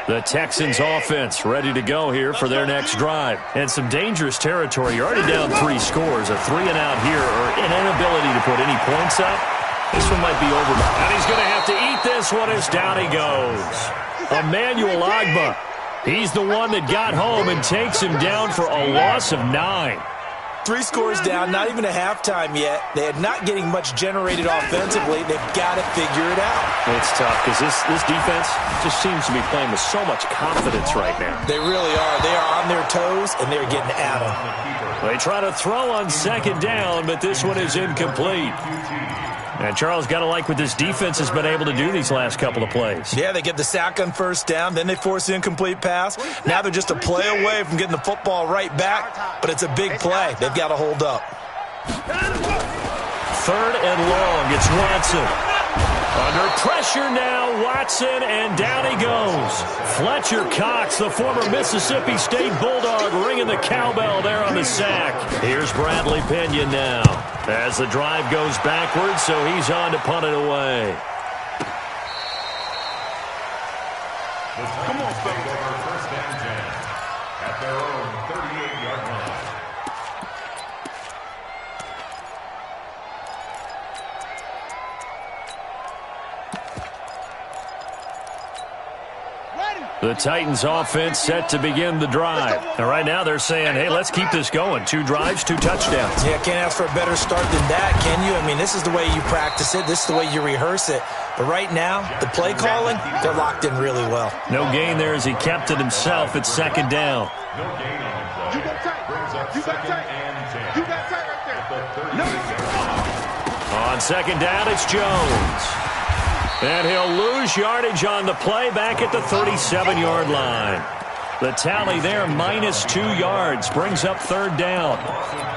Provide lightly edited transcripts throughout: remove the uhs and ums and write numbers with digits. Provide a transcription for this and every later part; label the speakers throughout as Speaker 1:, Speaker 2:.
Speaker 1: The Texans offense ready to go here for their next drive. And some dangerous territory. You're already down 3 scores. A 3-and-out here or an inability to put any points up. This one might be over. And he's going to have to eat this one as down he goes. Emmanuel Ogbah. He's the one that got home and takes him down for a loss of 9.
Speaker 2: 3 scores down, not even a halftime yet. They are not getting much generated offensively. They've got to figure it out.
Speaker 1: It's tough because this defense just seems to be playing with so much confidence right now.
Speaker 2: They really are. They are on their toes, and they're getting at them.
Speaker 1: They try to throw on 2nd down, but this one is incomplete. And Charles, got to like what this defense has been able to do these last couple of plays.
Speaker 2: Yeah, they get the sack on 1st down, then they force the incomplete pass. Now they're just a play away from getting the football right back, but it's a big play. They've got to hold up.
Speaker 1: 3rd and long. It's Watson. Under pressure now, Watson, and down he goes. Fletcher Cox, the former Mississippi State Bulldog, ringing the cowbell there on the sack. Here's Bradley Pinion now as the drive goes backwards, so he's on to punt it away.
Speaker 3: Come on, fellas. 1st and 10 at their own 38-yard line.
Speaker 1: The Titans offense set to begin the drive. And right now they're saying, hey, let's keep this going. 2 drives, 2 touchdowns.
Speaker 2: Yeah, can't ask for a better start than that, can you? I mean, this is the way you practice it. This is the way you rehearse it. But right now, the play calling, they're locked in really well.
Speaker 1: No gain there as he kept it himself at 2nd down.
Speaker 3: No gain on the play.
Speaker 4: You got tight.
Speaker 3: Brings up
Speaker 4: You got
Speaker 3: 2nd
Speaker 4: tight.
Speaker 3: and 10.
Speaker 4: You got tight right there.
Speaker 3: At the 36-yard line.
Speaker 1: On 2nd down, it's Jones. And he'll lose yardage on the play back at the 37-yard line. The tally there, -2 yards, brings up 3rd down.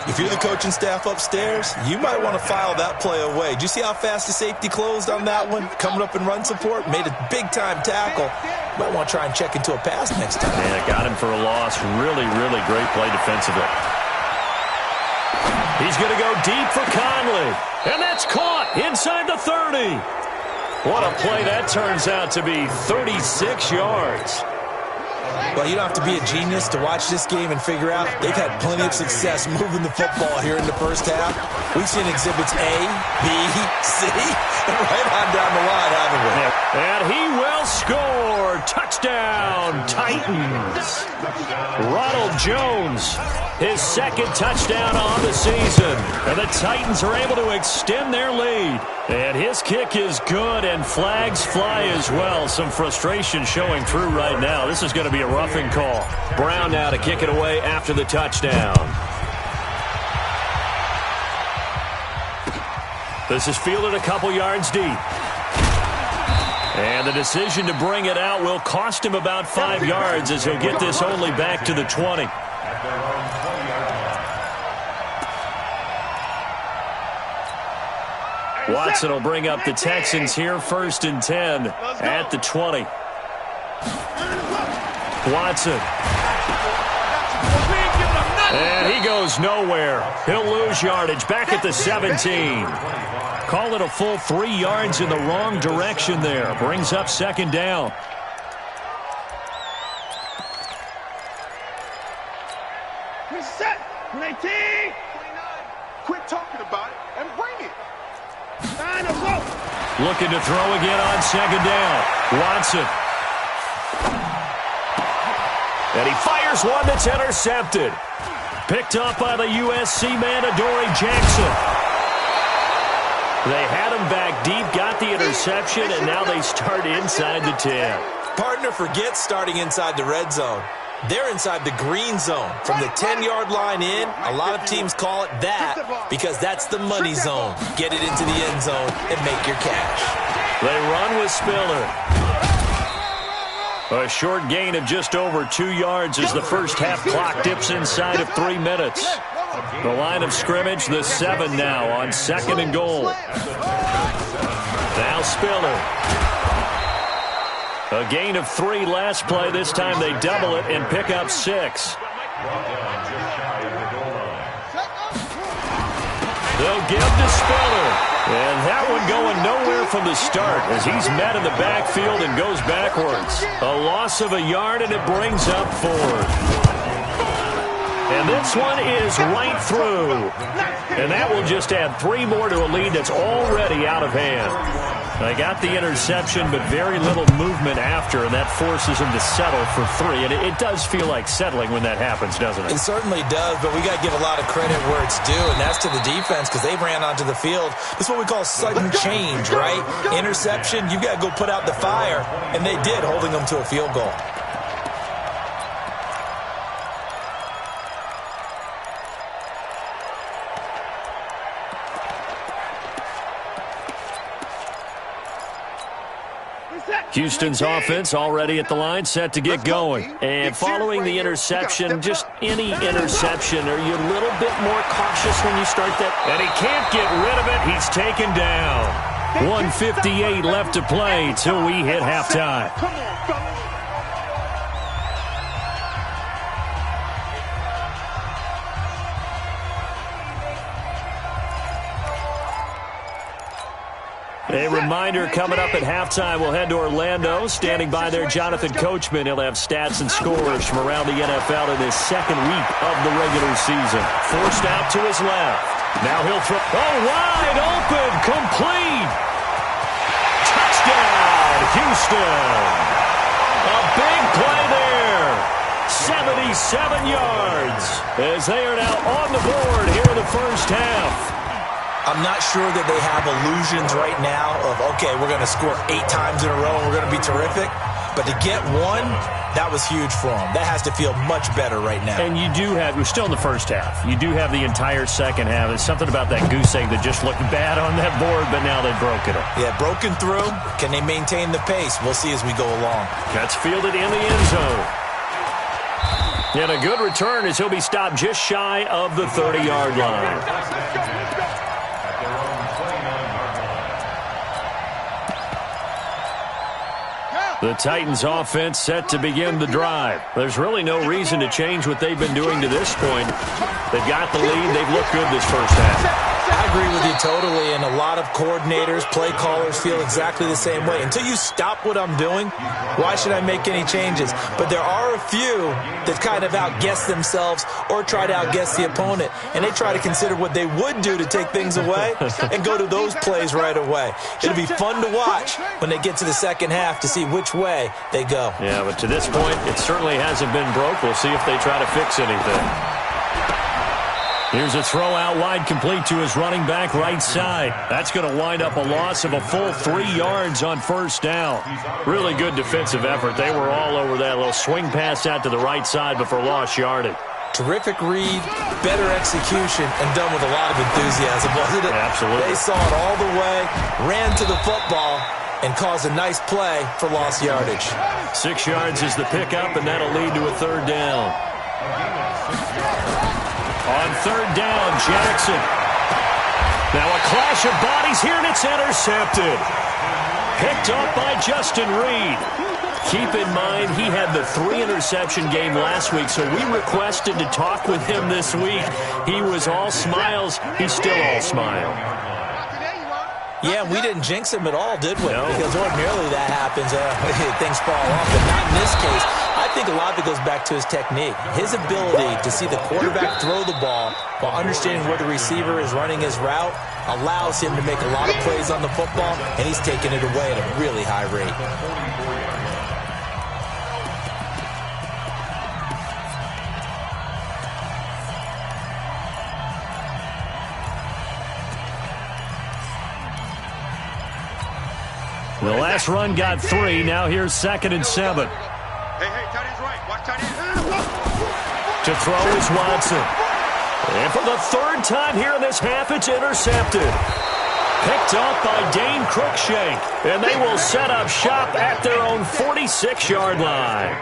Speaker 2: If you're the coaching staff upstairs, you might want to file that play away. Do you see how fast the safety closed on that one? Coming up in run support, made a big-time tackle. You might want to try and check into a pass next time.
Speaker 1: Yeah, got him for a loss. Really, really great play defensively. He's going to go deep for Conley. And that's caught inside the 30. What a play that turns out to be, 36 yards.
Speaker 2: Well, you don't have to be a genius to watch this game and figure out they've had plenty of success moving the football here in the 1st half. We've seen exhibits A, B, C, and right on down the line, haven't we?
Speaker 1: And he will score. Touchdown, Titans. Ronald Jones, his 2nd touchdown on the season. And the Titans are able to extend their lead. And his kick is good, and flags fly as well. Some frustration showing through right now. This is going to be a roughing call. Brown now to kick it away after the touchdown. This is fielded a couple yards deep. And the decision to bring it out will cost him about 5 yards as he'll get this only back to the 20. Watson will bring up the Texans here, 1st and 10 at the 20. Watson. And he goes nowhere. He'll lose yardage back at the 17. Call it a full 3 yards in the wrong direction there. Brings up 2nd down.
Speaker 4: Reset. 19. 29. Quit talking about it and bring it.
Speaker 1: Looking to throw again on 2nd down. Watson. And he fires one that's intercepted. Picked up by the USC man, Adoree Jackson. They had him back deep, got the interception, and now they start inside the 10.
Speaker 2: Partner forgets starting inside the red zone. They're inside the green zone. From the 10-yard line in, a lot of teams call it that because that's the money zone. Get it into the end zone and make your cash.
Speaker 1: They run with Spiller. A short gain of just over 2 yards as the 1st half clock dips inside of 3 minutes. The line of scrimmage, the 7 now on 2nd and goal. Now Spiller. A gain of 3 last play. This time they double it and pick up 6. They'll give to Spiller. And that one going nowhere from the start as he's met in the backfield and goes backwards. A loss of a yard, and it brings up fourth. And this one is right through. And that will just add 3 more to a lead that's already out of hand. They got the interception, but very little movement after, and that forces them to settle for 3. And it does feel like settling when that happens, doesn't it?
Speaker 2: It certainly does, but we got to give a lot of credit where it's due, and that's to the defense because they ran onto the field. That's what we call sudden change, right? Interception, you've got to go put out the fire, and they did, holding them to a field goal.
Speaker 1: Houston's offense already at the line, set to get going. And following the interception, just any interception, are you a little bit more cautious when you start that? And he can't get rid of it. He's taken down. 1:58 left to play till we hit halftime.
Speaker 4: Come on, fellas.
Speaker 1: A reminder coming up at halftime, we'll head to Orlando. Standing by there, Jonathan Coachman. He'll have stats and scores from around the NFL in his second week of the regular season. Forced out to his left. Now he'll throw. Oh, wide open, complete. Touchdown, Houston. A big play there. 77 yards as they are now on the board here in the first half.
Speaker 2: I'm not sure that they have illusions right now of, okay, we're going to score 8 times in a row and we're going to be terrific. But to get one, that was huge for them. That has to feel much better right now.
Speaker 1: And you do have, we're still in the first half. You do have the entire second half. There's something about that goose egg that just looked bad on that board, but now they've broken it.
Speaker 2: Yeah, broken through. Can they maintain the pace? We'll see as we go along.
Speaker 1: That's fielded in the end zone. And a good return as he'll be stopped just shy of the 30-yard line. The Titans offense set to begin the drive. There's really no reason to change what they've been doing to this point. They've got the lead. They've looked good this first half.
Speaker 2: I agree with you totally, and a lot of coordinators, play callers feel exactly the same way. Until you stop what I'm doing, why should I make any changes? But there are a few that kind of outguess themselves or try to outguess the opponent, and they try to consider what they would do to take things away and go to those plays right away. It'll be fun to watch when they get to the second half to see which way they go.
Speaker 1: Yeah, but to this point, it certainly hasn't been broke. We'll see if they try to fix anything. Here's a throw out wide, complete to his running back right side. That's going to wind up a loss of a full 3 yards on first down. Really good defensive effort. They were all over that little swing pass out to the right side before lost yardage.
Speaker 2: Terrific read, better execution, and done with a lot of enthusiasm, wasn't it?
Speaker 1: Absolutely.
Speaker 2: They saw it all the way, ran to the football, and caused a nice play for lost yardage.
Speaker 1: 6 yards is the pickup, and that'll lead to a third down. On third down, Jackson. Now a clash of bodies here, and it's intercepted. Picked up by Justin Reed. Keep in mind, he had the 3-interception game last week, so we requested to talk with him this week. He was all smiles. He's still all smile.
Speaker 2: Yeah, we didn't jinx him at all, did we?
Speaker 1: No.
Speaker 2: Because ordinarily that happens. Things fall off, but not in this case. I think a lot of it goes back to his technique. His ability to see the quarterback throw the ball while understanding where the receiver is running his route allows him to make a lot of plays on the football, and he's taking it away at a really high rate.
Speaker 1: The last run got 3. Now here's 2nd and 7.
Speaker 4: Hey, tight end's right. Watch tight end.
Speaker 1: To throw is Watson. And for the 3rd time here in this half, it's intercepted. Picked up by Dane Cruikshank. And they will set up shop at their own 46-yard line.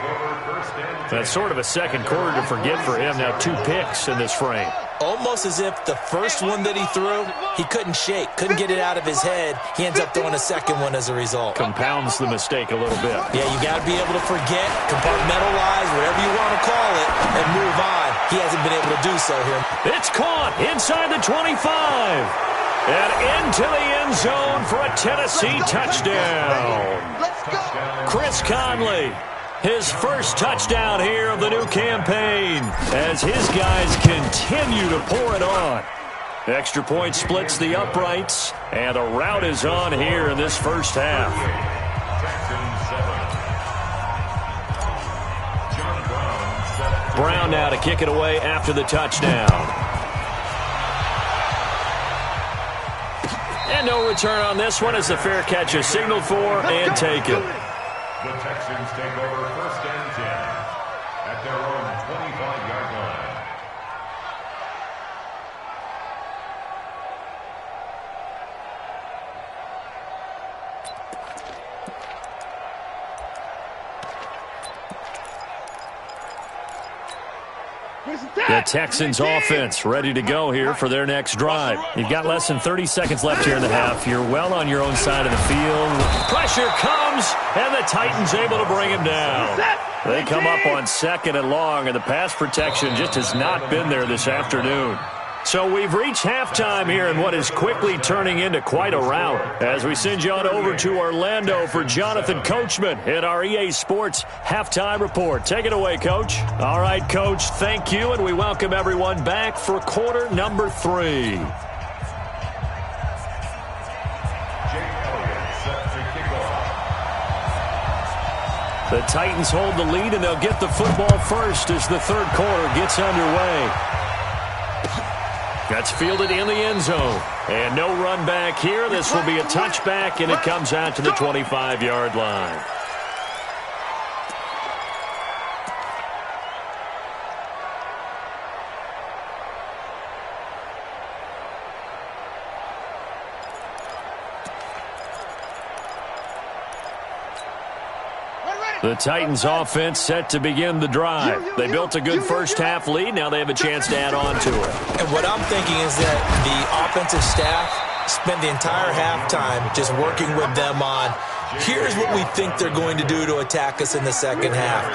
Speaker 1: That's sort of a second quarter to forget for him. Now 2 picks in this frame.
Speaker 2: Almost as if the first one that he threw, he couldn't shake, couldn't get it out of his head. He ends up throwing a second one as a result.
Speaker 1: Compounds the mistake a little bit.
Speaker 2: Yeah, you got to be able to forget, compartmentalize, whatever you want to call it, and move on. He hasn't been able to do so here.
Speaker 1: It's caught inside the 25. And into the end zone for a Tennessee touchdown.
Speaker 4: Let's go.
Speaker 1: Chris Conley, his first touchdown here of the new campaign as his guys continue to pour it on. Extra point splits the uprights, and a rout is on here in this first half. Brown now to kick it away after the touchdown. And no return on this one as the fair catch is signaled for and taken.
Speaker 3: The Texans take over 1st and 10 at their own 25-yard line.
Speaker 1: The Texans offense ready to go here for their next drive. You've got less than 30 seconds left here in the half. You're well on your own side of the field. Pressure comes, and the Titans able to bring him down. They come up on 2nd and long, and the pass protection just has not been there this afternoon. So we've reached halftime here in what is quickly turning into quite a rout as we send you on over to Orlando for Jonathan Coachman in our EA Sports Halftime Report. Take it away, Coach. All right, Coach, thank you, and we welcome everyone back for quarter number 3. The Titans hold the lead, and they'll get the football first as the third quarter gets underway. That's fielded in the end zone. And no run back here. This will be a touchback, and it comes out to the 25-yard line. The Titans offense set to begin the drive. They built a good first half lead. Now they have a chance to add on to it.
Speaker 2: And what I'm thinking is that the offensive staff spent the entire halftime just working with them on, here's what we think they're going to do to attack us in the second half.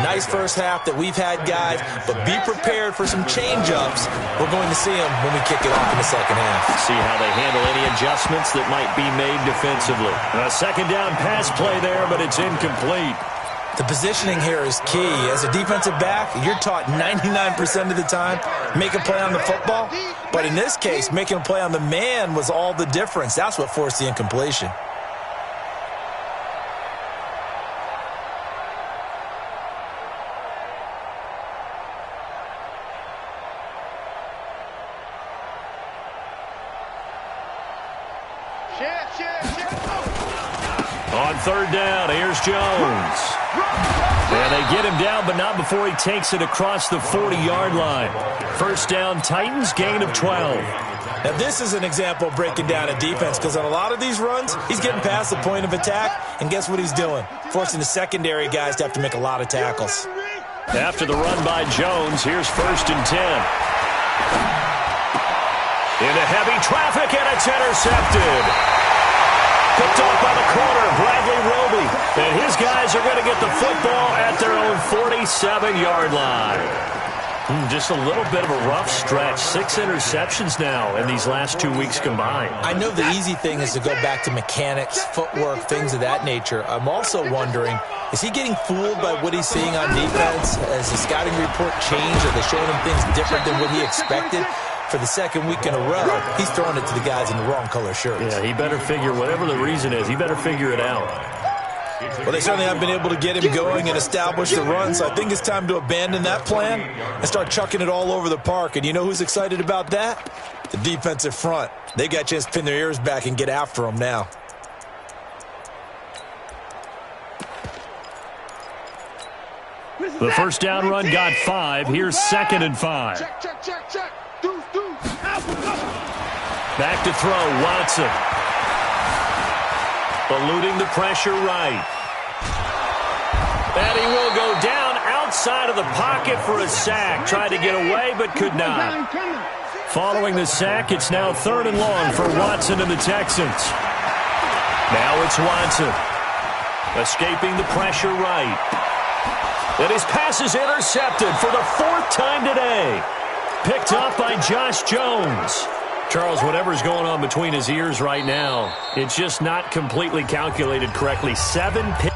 Speaker 2: Nice first half that we've had, guys, but be prepared for some change-ups. We're going to see them when we kick it off in the second half.
Speaker 1: See how they handle any adjustments that might be made defensively. A second down pass play there, but it's incomplete.
Speaker 2: The positioning here is key. As a defensive back, you're taught 99% of the time, make a play on the football. But in this case, making a play on the man was all the difference. That's what forced the incompletion.
Speaker 1: On third down, here's Jones. And they get him down, but not before he takes it across the 40-yard line. First down, Titans, gain of 12.
Speaker 2: Now, this is an example of breaking down a defense, because on a lot of these runs, he's getting past the point of attack, and guess what he's doing? Forcing the secondary guys to have to make a lot of tackles.
Speaker 1: After the run by Jones, here's 1st and 10. Into heavy traffic, and it's intercepted. Picked off by the corner, Bradley Roby. And his guys are going to get the football at their own 47-yard line. Just a little bit of a rough stretch. 6 interceptions now in these last 2 weeks combined.
Speaker 2: I know the easy thing is to go back to mechanics, footwork, things of that nature. I'm also wondering, is he getting fooled by what he's seeing on defense? Has the scouting report changed? Are they showing him things different than what he expected? For the second week in a row, he's throwing it to the guys in the wrong color shirts.
Speaker 1: Yeah, he better figure, whatever the reason is, he better figure it out.
Speaker 2: Well, they certainly haven't been able to get him going and establish the run, so I think it's time to abandon that plan and start chucking it all over the park. And you know who's excited about that? The defensive front. They got a chance to pin their ears back and get after him now.
Speaker 1: The first down run got 5. Here's 2nd and 5.
Speaker 4: Check.
Speaker 1: Back to throw, Watson. Eluding the pressure right. And he will go down outside of the pocket for a sack. Tried to get away, but could not. Following the sack, it's now 3rd and long for Watson and the Texans. Now it's Watson. Escaping the pressure right. And his pass is intercepted for the 4th time today. Picked off by Josh Jones. Charles, whatever's going on between his ears right now, it's just not completely calculated correctly. 7 picks.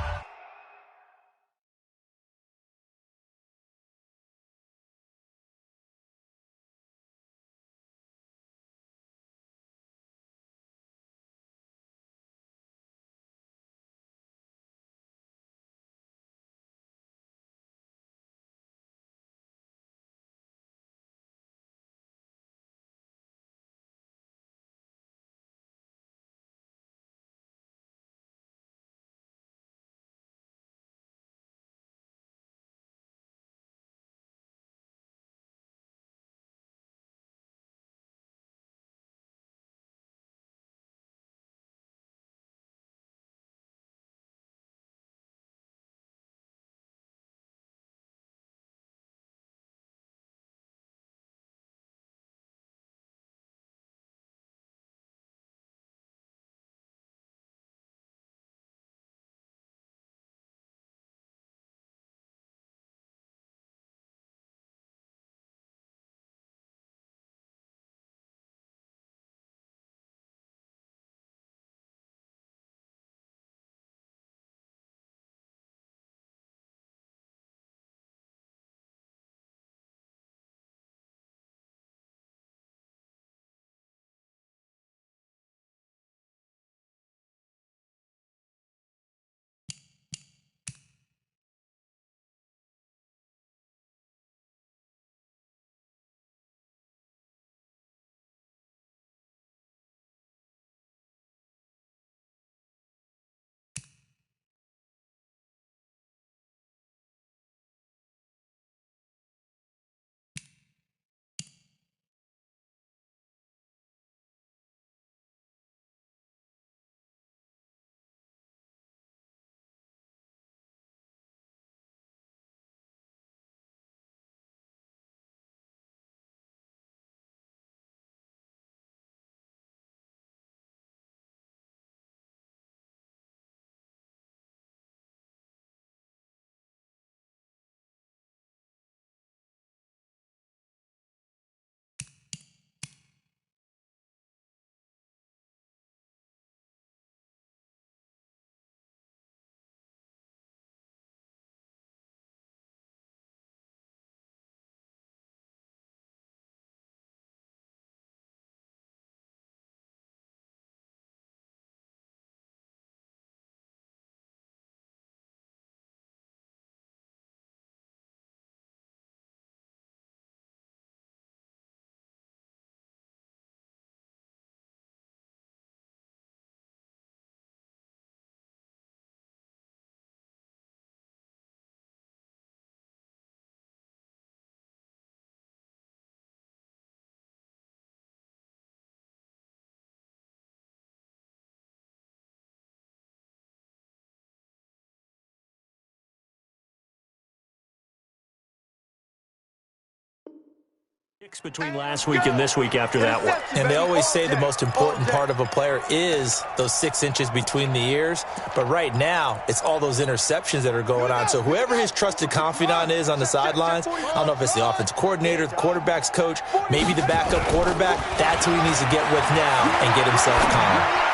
Speaker 1: Between last week and this week after that one.
Speaker 2: And they always say the most important part of a player is those 6 inches between the ears. But right now, it's all those interceptions that are going on. So whoever his trusted confidant is on the sidelines, I don't know if it's the offensive coordinator, the quarterback's coach, maybe the backup quarterback, that's who he needs to get with now and get himself calm.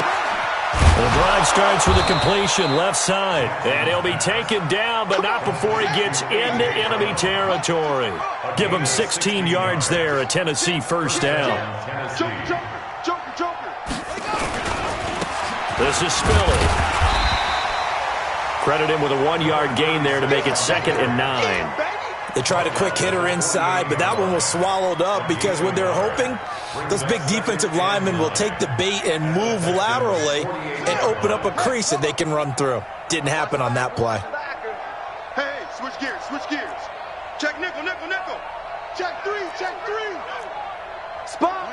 Speaker 1: The drive starts with a completion left side. And he'll be taken down, but not before he gets into enemy territory. Give him 16 yards there, a Tennessee first down. This is Spiller. Credit him with a 1-yard gain there to make it 2nd and 9.
Speaker 2: They tried a quick hitter inside, but that one was swallowed up because what they're hoping, those big defensive linemen will take the bait and move laterally and open up a crease that they can run through. Didn't happen on that play.
Speaker 4: Hey, switch gears, switch gears. Check nickel, nickel, nickel. Check 3, check 3. Spot.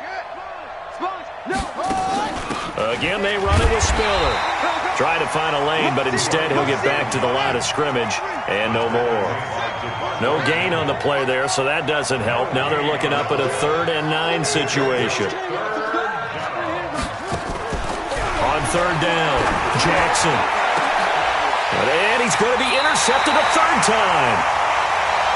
Speaker 4: No.
Speaker 1: Again, they run it with Spiller. Try to find a lane, but instead he'll get back to the line of scrimmage and no more. No gain on the play there, so that doesn't help. Now they're looking up at a 3rd and 9 situation. On 3rd down, Jackson. And he's going to be intercepted a 3rd time.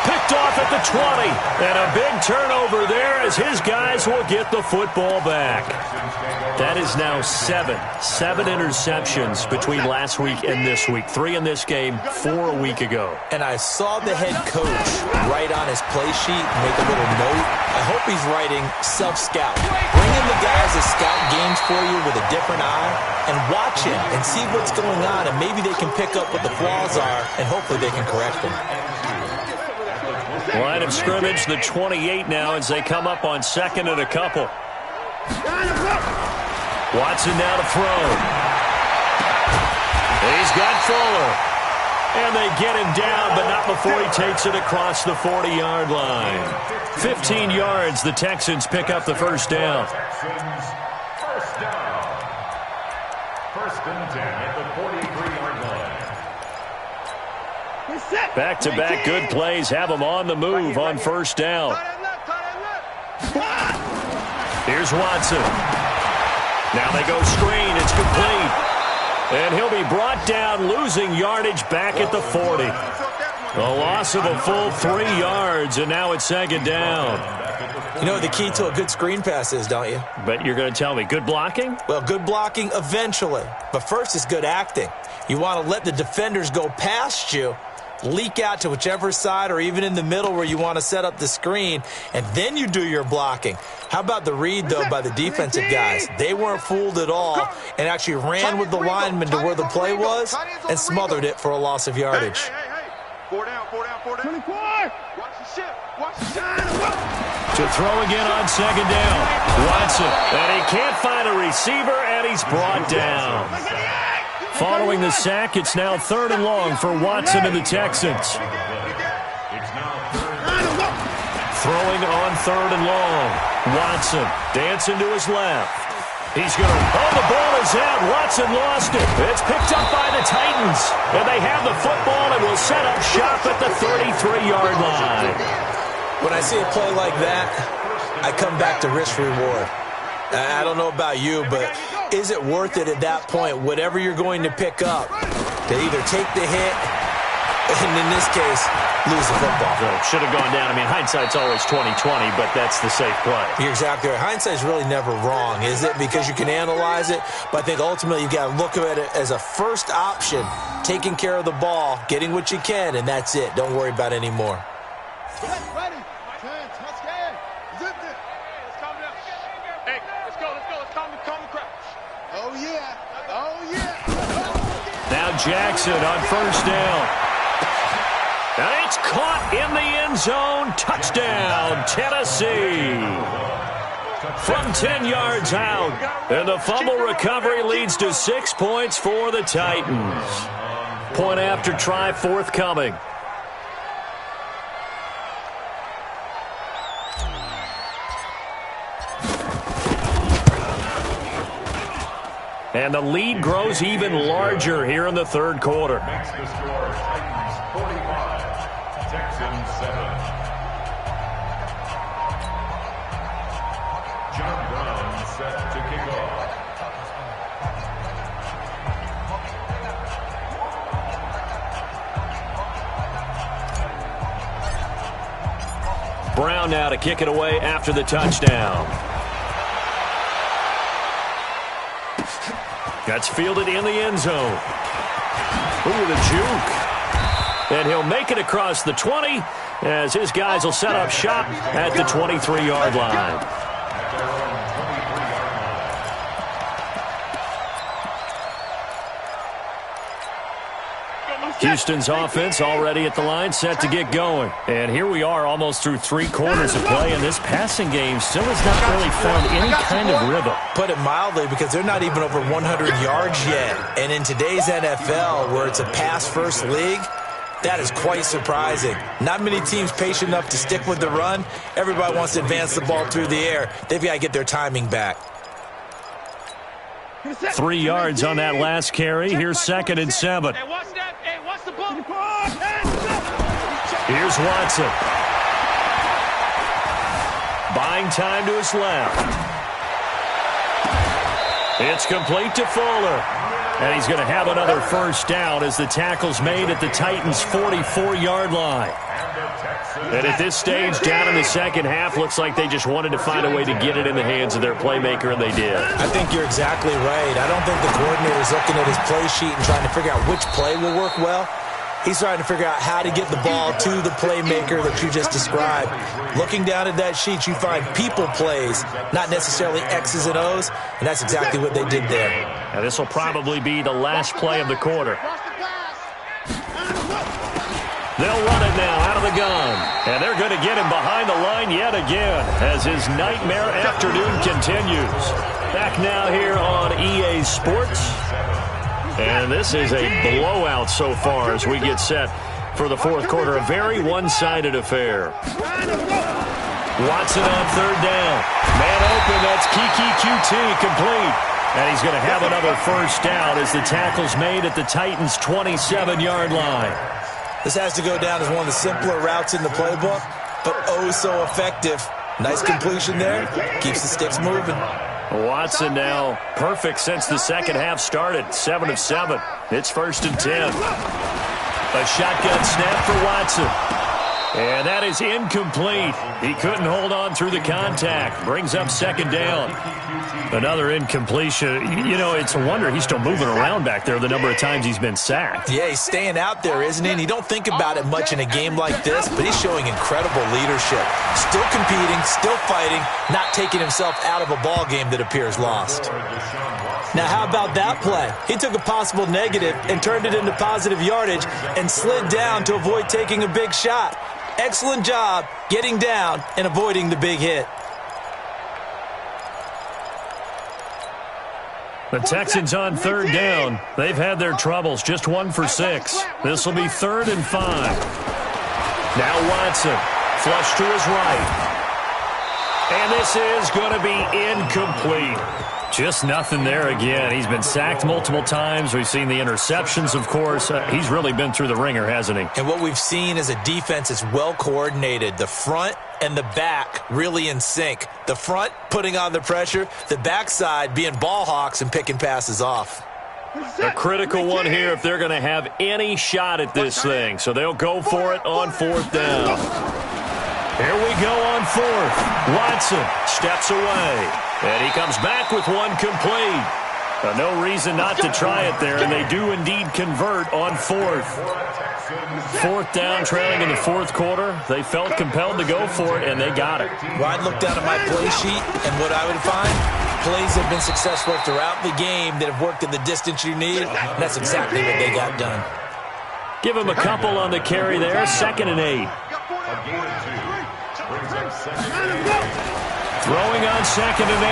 Speaker 1: Picked off at the 20. And a big turnover there as his guys will get the football back. That is now 7 interceptions between last week and this week. 3 in this game, 4 a week ago.
Speaker 2: And I saw the head coach write on his play sheet, make a little note. I hope he's writing self-scout. Bring in the guys that scout games for you with a different eye and watch him and see what's going on, and maybe they can pick up what the flaws are, and hopefully they can correct them.
Speaker 1: Line of scrimmage, the 28 now as they come up on second and a couple. Watson now to throw. He's got Fuller. And they get him down, but not before he takes it across the 40-yard line. 15 yards, the Texans pick up the first down.
Speaker 3: First down. First and 10 at the 43-yard line.
Speaker 1: Back-to-back good plays have them on the move on first down. Here's Watson. Now they go screen. It's complete. And he'll be brought down, losing yardage back at the 40. A loss of a full 3 yards, and now it's second down.
Speaker 2: You know what the key to a good screen pass is, don't you?
Speaker 1: But you're going to tell me, good blocking?
Speaker 2: Well, good blocking eventually. But first is good acting. You want to let the defenders go past you, leak out to whichever side or even in the middle where you want to set up the screen, and then you do your blocking. How about the read, though, by the defensive guys? They weren't fooled at all and actually ran with the lineman to where the play was and smothered it for a loss of yardage.
Speaker 4: Hey. 4 down. 24. Watch the ship.
Speaker 1: To throw again on second down. Watson, and he can't find a receiver, and he's brought down. Following the sack, it's now 3rd and long for Watson and the Texans. Throwing on 3rd and long. Watson dancing to his left. He's going to... Oh, the ball is out. Watson lost it. It's picked up by the Titans. And they have the football and will set up shop at the 33-yard line.
Speaker 2: When I see a play like that, I come back to risk-reward. I don't know about you, but is it worth it at that point, whatever you're going to pick up, to either take the hit and, in this case, lose the football?
Speaker 1: So it should have gone down. I mean, hindsight's always 20/20, but that's the safe play.
Speaker 2: You're exactly right. Hindsight's really never wrong, is it? Because you can analyze it, but I think ultimately you've got to look at it as a first option, taking care of the ball, getting what you can, and that's it. Don't worry about any more.
Speaker 4: Ready. Let's get. Zip it. Let's calm down. Hey, let's go. Let's calm the crowd. Oh, yeah.
Speaker 1: Now Jackson on first down. And it's caught in the end zone. Touchdown, Tennessee. From 10 yards out. And the fumble recovery leads to 6 points for the Titans. Point after try forthcoming. And the lead grows even larger here in the third quarter.
Speaker 3: Makes the score Titans 45, Texans 7. John Brown set to kick off.
Speaker 1: Brown now to kick it away after the touchdown. That's fielded in the end zone. Ooh, the juke. And he'll make it across the 20 as his guys will set up shop at the 23-yard line. Houston's offense already at the line, set to get going. And here we are almost through 3 quarters of play, and this passing game still has not really found any kind of rhythm.
Speaker 2: Put it mildly, because they're not even over 100 yards yet. And in today's NFL, where it's a pass-first league, that is quite surprising. Not many teams patient enough to stick with the run. Everybody wants to advance the ball through the air. They've got to get their timing back.
Speaker 1: 3 yards on that last carry. Here's 2nd and 7. Here's Watson. Buying time to his left. It's complete to Fuller. And he's going to have another first down as the tackle's made at the Titans' 44-yard line. And at this stage, down in the second half, looks like they just wanted to find a way to get it in the hands of their playmaker, and they did.
Speaker 2: I think you're exactly right. I don't think the coordinator's looking at his play sheet and trying to figure out which play will work well. He's trying to figure out how to get the ball to the playmaker that you just described. Looking down at that sheet, you find people plays, not necessarily X's and O's, and that's exactly what they did there.
Speaker 1: And this will probably be the last play of the quarter. They'll run it now out of the gun. And they're going to get him behind the line yet again as his nightmare afternoon continues. Back now here on EA Sports. And this is a blowout so far as we get set for the fourth quarter. A very one-sided affair. Watson on third down. Man open, that's Kiki QT complete. And he's going to have another first down as the tackle's made at the Titans' 27-yard line.
Speaker 2: This has to go down as one of the simpler routes in the playbook, but oh so effective. Nice completion there. Keeps the sticks moving.
Speaker 1: Watson now perfect since the second half started. 7 of 7. It's 1st and 10. A shotgun snap for Watson. And that is incomplete. He couldn't hold on through the contact. Brings up second down. Another incompletion. You know, it's a wonder he's still moving around back there the number of times he's been sacked.
Speaker 2: Yeah, he's staying out there, isn't he? And you don't think about it much in a game like this, but he's showing incredible leadership. Still competing, still fighting, not taking himself out of a ball game that appears lost. Now, how about that play? He took a possible negative and turned it into positive yardage and slid down to avoid taking a big shot. Excellent job getting down and avoiding the big hit.
Speaker 1: The Texans on third down. They've had their troubles. Just 1 for 6. This will be 3rd and 5. Now Watson. Flush to his right. And this is going to be incomplete. Just nothing there again. He's been sacked multiple times. We've seen the interceptions, of course. He's really been through the ringer, hasn't he?
Speaker 2: And what we've seen is a defense that's well coordinated. The front and the back really in sync. The front putting on the pressure. The backside being ball hawks and picking passes off.
Speaker 1: A critical one here if they're going to have any shot at this thing. So they'll go for it on 4th down. Here we go on 4th. Watson steps away. And he comes back with one complete. No reason not to try it there, and they do indeed convert on 4th. 4th down, trailing in the 4th quarter. They felt compelled to go for it, and they got it.
Speaker 2: Well, I'd look down at my play sheet, and what I would find, plays have been successful throughout the game that have worked in the distance you need, and that's exactly what they got done.
Speaker 1: Give him a couple on the carry there, 2nd and 8. Throwing on 2nd and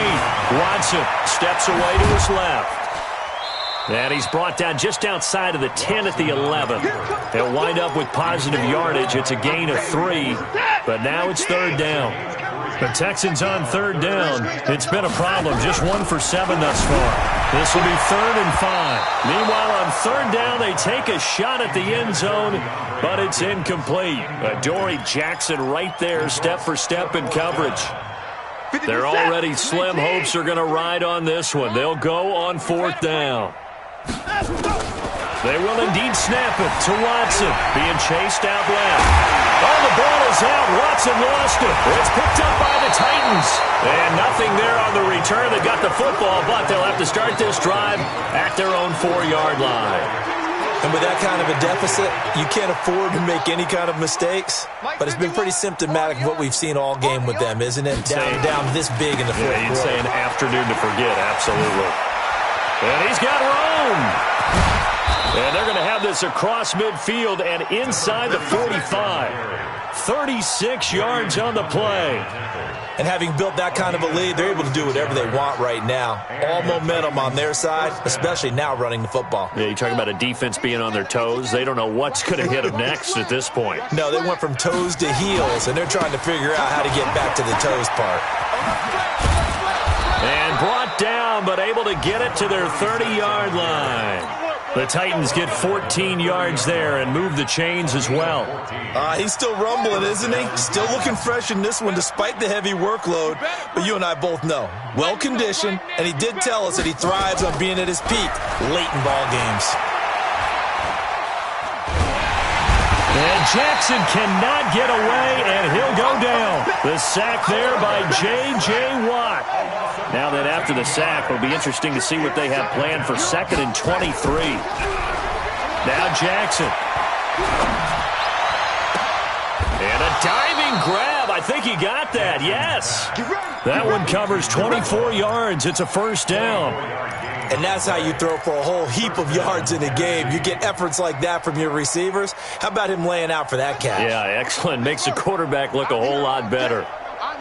Speaker 1: 8. Watson steps away to his left. And he's brought down just outside of the 10 at the 11. He'll wind up with positive yardage. It's a gain of 3, but now it's 3rd down. The Texans on 3rd down. It's been a problem. Just 1 for 7 thus far. This will be 3rd and 5. Meanwhile, on 3rd down, they take a shot at the end zone, but it's incomplete. Adoree Jackson right there, step for step in coverage. Their already slim hopes are going to ride on this one. They'll go on 4th down. They will indeed snap it to Watson, being chased out left. Oh, the ball is out. Watson lost it. It's picked up by the Titans. And nothing there on the return. They got the football, but they'll have to start this drive at their own 4-yard line.
Speaker 2: And with that kind of a deficit, you can't afford to make any kind of mistakes. But it's been pretty symptomatic of what we've seen all game with them, isn't it? Down this big in the fourth quarter.
Speaker 1: You'd say an afternoon to forget, absolutely. And he's got room. And they're going to have this across midfield and inside the 45. 36 yards on the play.
Speaker 2: And having built that kind of a lead, they're able to do whatever they want right now. All momentum on their side, especially now running the football.
Speaker 1: Yeah, you talk about a defense being on their toes. They don't know what's going to hit them next at this point.
Speaker 2: No, they went from toes to heels, and they're trying to figure out how to get back to the toes part.
Speaker 1: And brought down, but able to get it to their 30-yard line. The Titans get 14 yards there and move the chains as well.
Speaker 2: He's still rumbling, isn't he? Still looking fresh in this one despite the heavy workload. But you and I both know, well-conditioned, and he did tell us that he thrives on being at his peak late in ball games.
Speaker 1: And Jackson cannot get away, and he'll go down. The sack there by J.J. Watt. Now that after the sack, it'll be interesting to see what they have planned for 2nd and 23. Now Jackson. And a diving grab. I think he got that. Yes. That one covers 24 yards. It's a first down.
Speaker 2: And that's how you throw for a whole heap of yards in a game. You get efforts like that from your receivers. How about him laying out for that catch?
Speaker 1: Yeah, excellent. Makes the quarterback look a whole lot better.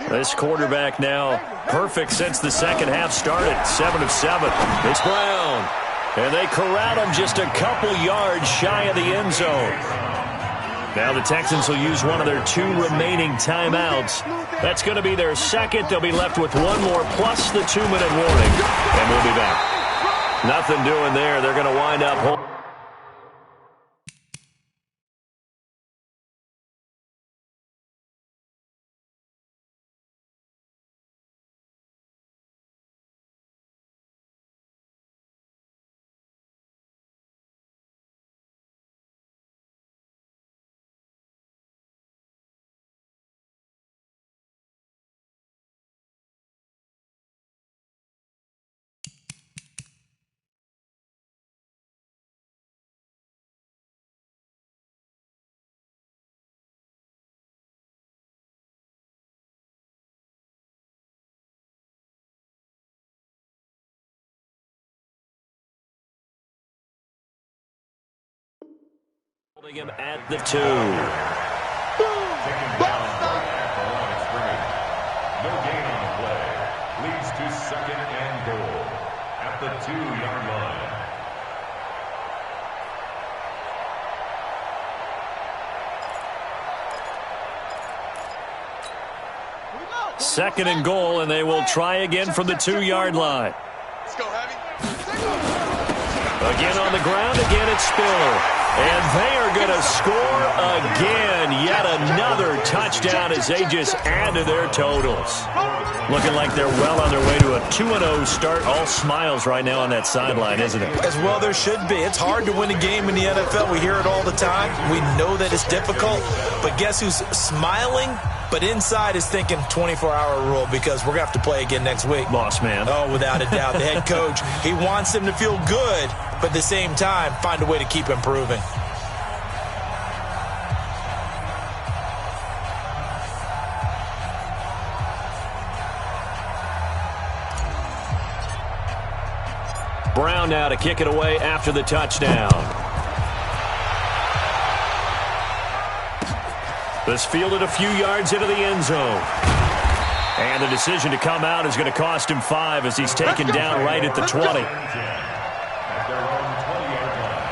Speaker 1: This quarterback now perfect since the second half started. 7 of 7. It's Brown. And they corral him just a couple yards shy of the end zone. Now the Texans will use one of their 2 remaining timeouts. That's going to be their second. They'll be left with one more plus the 2-minute warning. And we'll be back. Nothing doing there. They're going to wind up holding. Holding him at the 2.
Speaker 3: Taking down at the line of scrimmage. No gain on the play. Leads to 2nd and goal at the 2-yard line.
Speaker 1: Second and goal, and they will try again from the 2-yard line.
Speaker 4: Let's go, Heavy.
Speaker 1: Again on the ground, again it's Spiller. And they are going to score again. Yet another touchdown as they just add to their totals. Looking like they're well on their way to a 2-0 start. All smiles right now on that sideline, isn't it?
Speaker 2: As well there should be. It's hard to win a game in the NFL. We hear it all the time. We know that it's difficult. But guess who's smiling? But inside is thinking 24-hour rule because we're going to have to play again next week.
Speaker 1: Boss man.
Speaker 2: Oh, without a doubt. The head coach, he wants them to feel good, but at the same time, find a way to keep improving.
Speaker 1: Brown now to kick it away after the touchdown. This fielded a few yards into the end zone. And the decision to come out is going to cost him 5 as he's taken down right at the 20.
Speaker 3: At their own 20-yard line.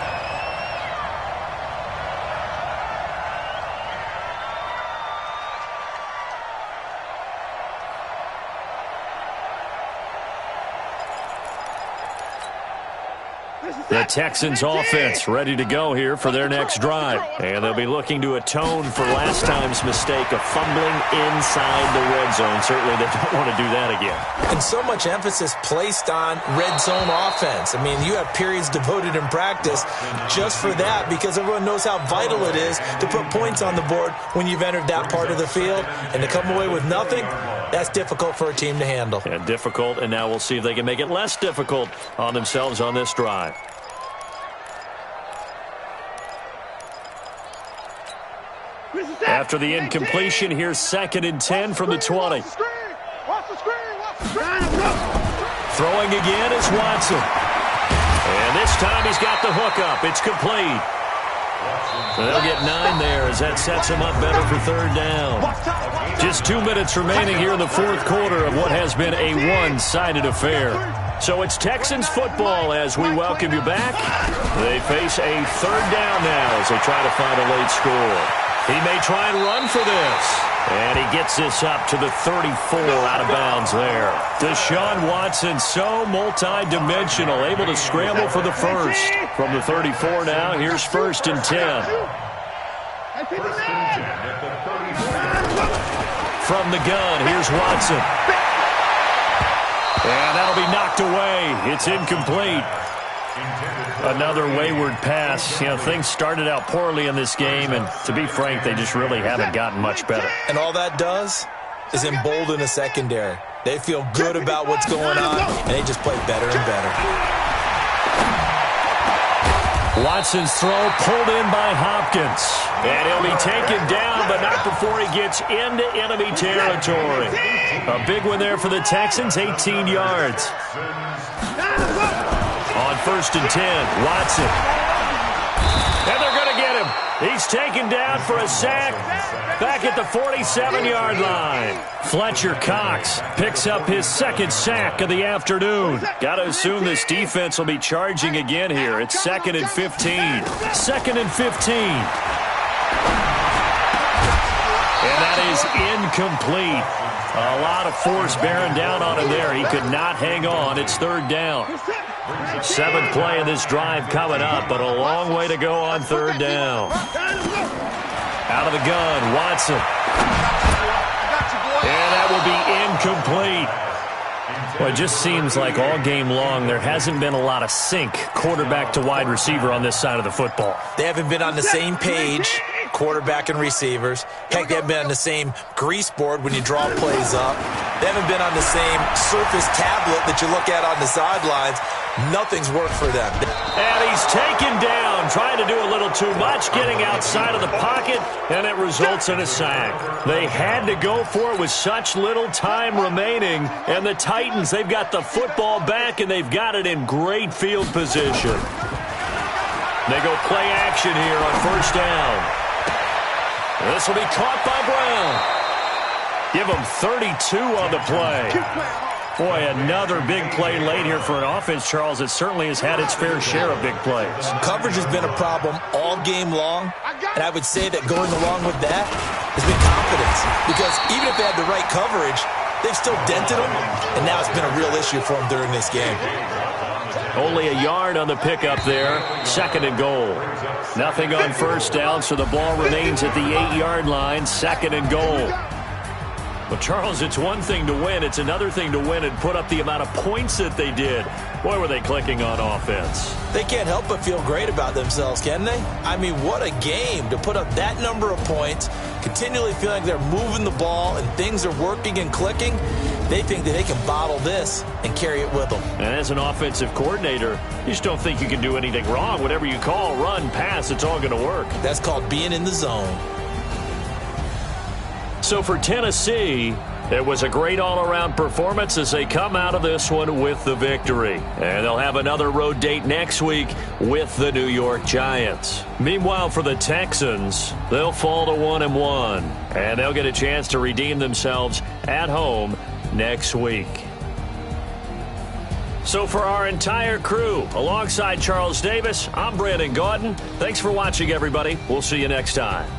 Speaker 1: The Texans offense ready to go here for their next drive. And they'll be looking to atone for last time's mistake of fumbling inside the red zone. Certainly they don't want to do that again.
Speaker 2: And so much emphasis placed on red zone offense. I mean, you have periods devoted in practice just for that because everyone knows how vital it is to put points on the board when you've entered that part of the field. And to come away with nothing, that's difficult for a team to handle.
Speaker 1: Yeah, difficult, and now we'll see if they can make it less difficult on themselves on this drive. After the incompletion, here's 2nd and 10 from the 20. Throwing again is Watson. And this time he's got the hookup. It's complete. So they'll get 9 there as that sets him up better for 3rd down. Just 2 minutes remaining here in the 4th quarter of what has been a one-sided affair. So it's Texans football as we welcome you back. They face a 3rd down now as they try to find a late score. He may try and run for this. And he gets this up to the 34 out of bounds there. Deshaun Watson, so multi-dimensional, able to scramble for the first. From the 34 now, here's 1st and 10. From the gun, here's Watson. And that'll be knocked away. It's incomplete. Another wayward pass. You know, things started out poorly in this game, and to be frank, they just really haven't gotten much better.
Speaker 2: And all that does is embolden the secondary. They feel good about what's going on, and they just play better and better.
Speaker 1: Watson's throw pulled in by Hopkins. And he'll be taken down, but not before he gets into enemy territory. A big one there for the Texans, 18 yards. On 1st and 10, Watson. And they're going to get him. He's taken down for a sack back at the 47-yard line. Fletcher Cox picks up his 2nd sack of the afternoon. Got to assume this defense will be charging again here. It's 2nd and 15. 2nd and 15. And that is incomplete. A lot of force bearing down on him there. He could not hang on. It's 3rd down. 7th play of this drive coming up, but a long way to go on 3rd down. Out of the gun, Watson. And that will be incomplete. Well, it just seems like all game long there hasn't been a lot of sync quarterback to wide receiver on this side of the football.
Speaker 2: They haven't been on the same page, quarterback and receivers. Heck, they haven't been on the same grease board when you draw plays up. They haven't been on the same surface tablet that you look at on the sidelines. Nothing's worked for them.
Speaker 1: And he's taken down, trying to do a little too much, getting outside of the pocket, and it results in a sack. They had to go for it with such little time remaining, and the Titans, they've got the football back, and they've got it in great field position. They go play action here on 1st down. This will be caught by Brown. Give him 32 on the play. Boy, another big play late here for an offense, Charles. It certainly has had its fair share of big plays.
Speaker 2: Coverage has been a problem all game long, and I would say that going along with that has been confidence. Because even if they had the right coverage, they've still dented them, and now it's been a real issue for them during this game.
Speaker 1: Only a yard on the pickup there. 2nd and goal. Nothing on 1st down, so the ball remains at the 8-yard line. 2nd and goal. Well, Charles, it's one thing to win. It's another thing to win and put up the amount of points that they did. Boy, were they clicking on offense.
Speaker 2: They can't help but feel great about themselves, can they? I mean, what a game to put up that number of points, continually feeling like they're moving the ball and things are working and clicking. They think that they can bottle this and carry it with them.
Speaker 1: And as an offensive coordinator, you just don't think you can do anything wrong. Whatever you call, run, pass, it's all going to work.
Speaker 2: That's called being in the zone.
Speaker 1: So for Tennessee, it was a great all-around performance as they come out of this one with the victory. And they'll have another road date next week with the New York Giants. Meanwhile, for the Texans, they'll fall to 1-1. And they'll get a chance to redeem themselves at home next week. So for our entire crew, alongside Charles Davis, I'm Brandon Gaudin. Thanks for watching, everybody. We'll see you next time.